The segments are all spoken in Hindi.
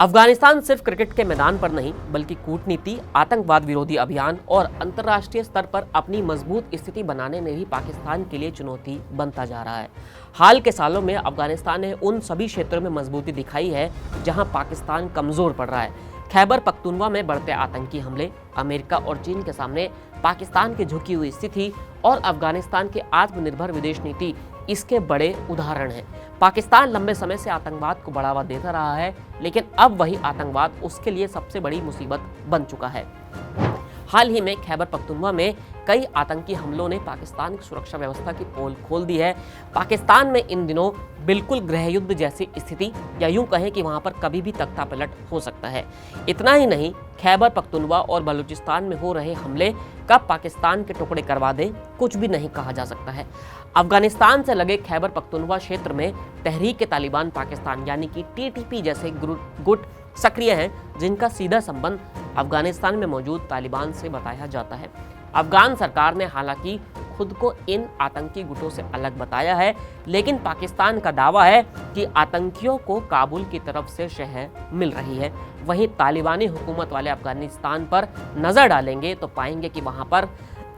अफगानिस्तान सिर्फ क्रिकेट के मैदान पर नहीं बल्कि कूटनीति, आतंकवाद विरोधी अभियान और अंतर्राष्ट्रीय स्तर पर अपनी मजबूत स्थिति बनाने में भी पाकिस्तान के लिए चुनौती बनता जा रहा है। हाल के सालों में अफगानिस्तान ने उन सभी क्षेत्रों में मजबूती दिखाई है जहां पाकिस्तान कमजोर पड़ रहा है। खैबर पख्तूनवा में बढ़ते आतंकी हमले, अमेरिका और चीन के सामने पाकिस्तान की झुकी हुई स्थिति और अफगानिस्तान की आत्मनिर्भर विदेश नीति इसके बड़े उदाहरण हैं। पाकिस्तान लंबे समय से आतंकवाद को बढ़ावा देता रहा है, लेकिन अब वही आतंकवाद उसके लिए सबसे बड़ी मुसीबत बन चुका है। हाल ही में खैबर पख्तूनवा में कई आतंकी हमलों ने पाकिस्तान की सुरक्षा व्यवस्था की पोल खोल दी है। पाकिस्तान में इन दिनों बिल्कुल गृह युद्ध जैसी स्थिति, या यूं कहें कि वहां पर कभी भी तख्ता पलट हो सकता है। इतना ही नहीं, खैबर पख्तूनवा और बलूचिस्तान में हो रहे हमले कब पाकिस्तान के टुकड़े करवा दें, कुछ भी नहीं कहा जा सकता है। अफगानिस्तान से लगे खैबर पख्तूनवा क्षेत्र में तहरीक-ए-तालिबान पाकिस्तान यानी कि TTP जैसे गुट सक्रिय हैं, जिनका सीधा संबंध अफगानिस्तान में मौजूद तालिबान से बताया जाता है। अफगान सरकार ने हालांकि खुद को इन आतंकी गुटों से अलग बताया है, लेकिन पाकिस्तान का दावा है कि आतंकियों को काबुल की तरफ से शह मिल रही है। वहीं तालिबानी हुकूमत वाले अफगानिस्तान पर नजर डालेंगे तो पाएंगे कि वहां पर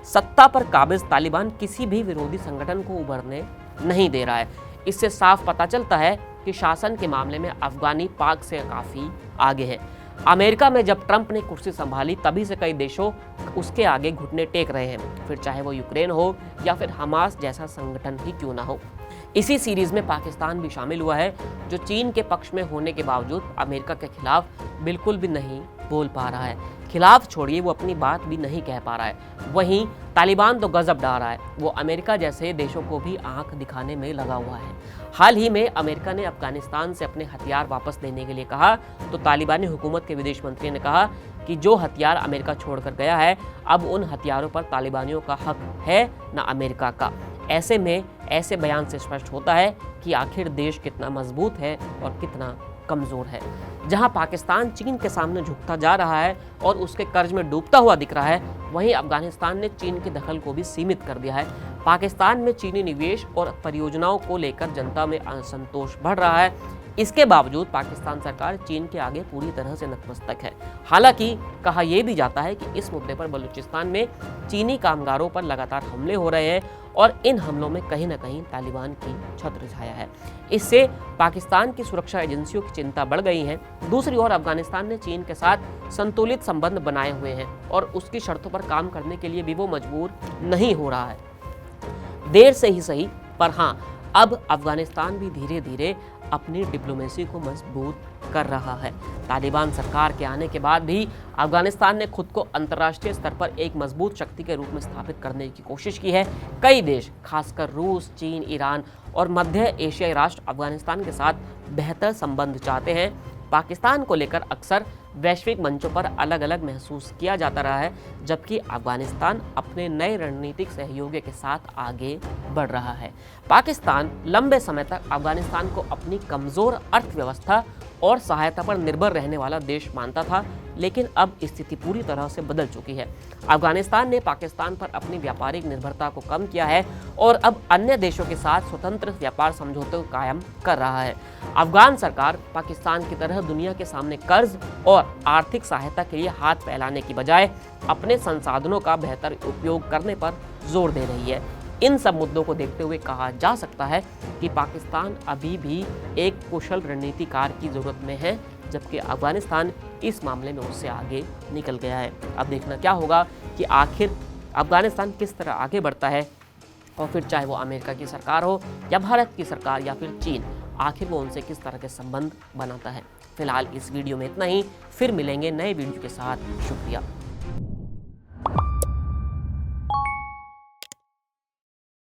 सत्ता पर काबिज तालिबान किसी भी विरोधी संगठन को उभरने नहीं दे रहा है। इससे साफ पता चलता है कि शासन के मामले में अफगानी पाक से काफी आगे है। अमेरिका में जब ट्रंप ने कुर्सी संभाली तभी से कई देशों उसके आगे घुटने टेक रहे हैं, फिर चाहे वो यूक्रेन हो या फिर हमास जैसा संगठन ही क्यों ना हो। इसी सीरीज में पाकिस्तान भी शामिल हुआ है, जो चीन के पक्ष में होने के बावजूद अमेरिका के खिलाफ बिल्कुल भी नहीं बोल पा रहा है। खिलाफ छोड़िए, वो अपनी बात भी नहीं कह पा रहा है। वहीं तालिबान तो गजब डा रहा है, वो अमेरिका जैसे देशों को भी आंख दिखाने में लगा हुआ है। हाल ही में अमेरिका ने अफगानिस्तान से अपने हथियार वापस लेने के लिए कहा तो तालिबानी हुकूमत के विदेश मंत्री ने कहा कि जो हथियार अमेरिका छोड़कर गया है, अब उन हथियारों पर तालिबानियों का हक है न अमेरिका का। ऐसे में ऐसे बयान से स्पष्ट होता है कि आखिर देश कितना मजबूत है और कितना कमजोर है। जहां पाकिस्तान चीन के सामने झुकता जा रहा है और उसके कर्ज में डूबता हुआ दिख रहा है, वहीं अफगानिस्तान ने चीन की दखल को भी सीमित कर दिया है। पाकिस्तान में चीनी निवेश और परियोजनाओं को लेकर जनता में असंतोष बढ़ रहा है। इसके बावजूद पाकिस्तान सरकार चीन के आगे पूरी तरह से नतमस्तक है। हालांकि कहा यह भी जाता है कि इस मुद्दे पर बलूचिस्तान में चीनी कामगारों पर लगातार हमले हो रहे हैं और इन हमलों में कहीं न कहीं तालिबान की छत्र छाया है। इससे पाकिस्तान की सुरक्षा एजेंसियों की चिंता बढ़ गई है। दूसरी ओर अफगानिस्तान ने चीन के साथ संतुलित संबंध बनाए हुए हैं और उसकी शर्तों पर काम करने के लिए भी वो मजबूर नहीं हो रहा है। देर से ही सही, पर हाँ, अब अफगानिस्तान भी धीरे धीरे अपनी डिप्लोमेसी को मजबूत कर रहा है। तालिबान सरकार के आने के बाद भी अफगानिस्तान ने खुद को अंतर्राष्ट्रीय स्तर पर एक मजबूत शक्ति के रूप में स्थापित करने की कोशिश की है। कई देश, खासकर रूस, चीन, ईरान और मध्य एशियाई राष्ट्र अफगानिस्तान के साथ बेहतर संबंध चाहते हैं। पाकिस्तान को लेकर अक्सर वैश्विक मंचों पर अलग अलग महसूस किया जाता रहा है, जबकि अफगानिस्तान अपने नए रणनीतिक सहयोगी के साथ आगे बढ़ रहा है। पाकिस्तान लंबे समय तक अफगानिस्तान को अपनी कमजोर अर्थव्यवस्था और सहायता पर निर्भर रहने वाला देश मानता था, लेकिन अब स्थिति पूरी तरह से बदल चुकी है। अफगानिस्तान ने पाकिस्तान पर अपनी व्यापारिक निर्भरता को कम किया है और अब अन्य देशों के साथ स्वतंत्र व्यापार समझौते को कायम कर रहा है। अफगान सरकार पाकिस्तान की तरह दुनिया के सामने कर्ज और आर्थिक सहायता के लिए हाथ फैलाने की बजाय अपने संसाधनों का बेहतर उपयोग करने पर जोर दे रही है। इन सब मुद्दों को देखते हुए कहा जा सकता है कि पाकिस्तान अभी भी एक कुशल रणनीतिकार की जरूरत में है, जबकि अफगानिस्तान इस मामले में उससे आगे निकल गया है। अब देखना क्या होगा कि आखिर अफगानिस्तान किस तरह आगे बढ़ता है, और फिर चाहे वो अमेरिका की सरकार हो या भारत की सरकार या फिर चीन, आखिर वो उनसे किस तरह के संबंध बनाता है। फिलहाल इस वीडियो में इतना ही, फिर मिलेंगे नए वीडियो के साथ। शुक्रिया।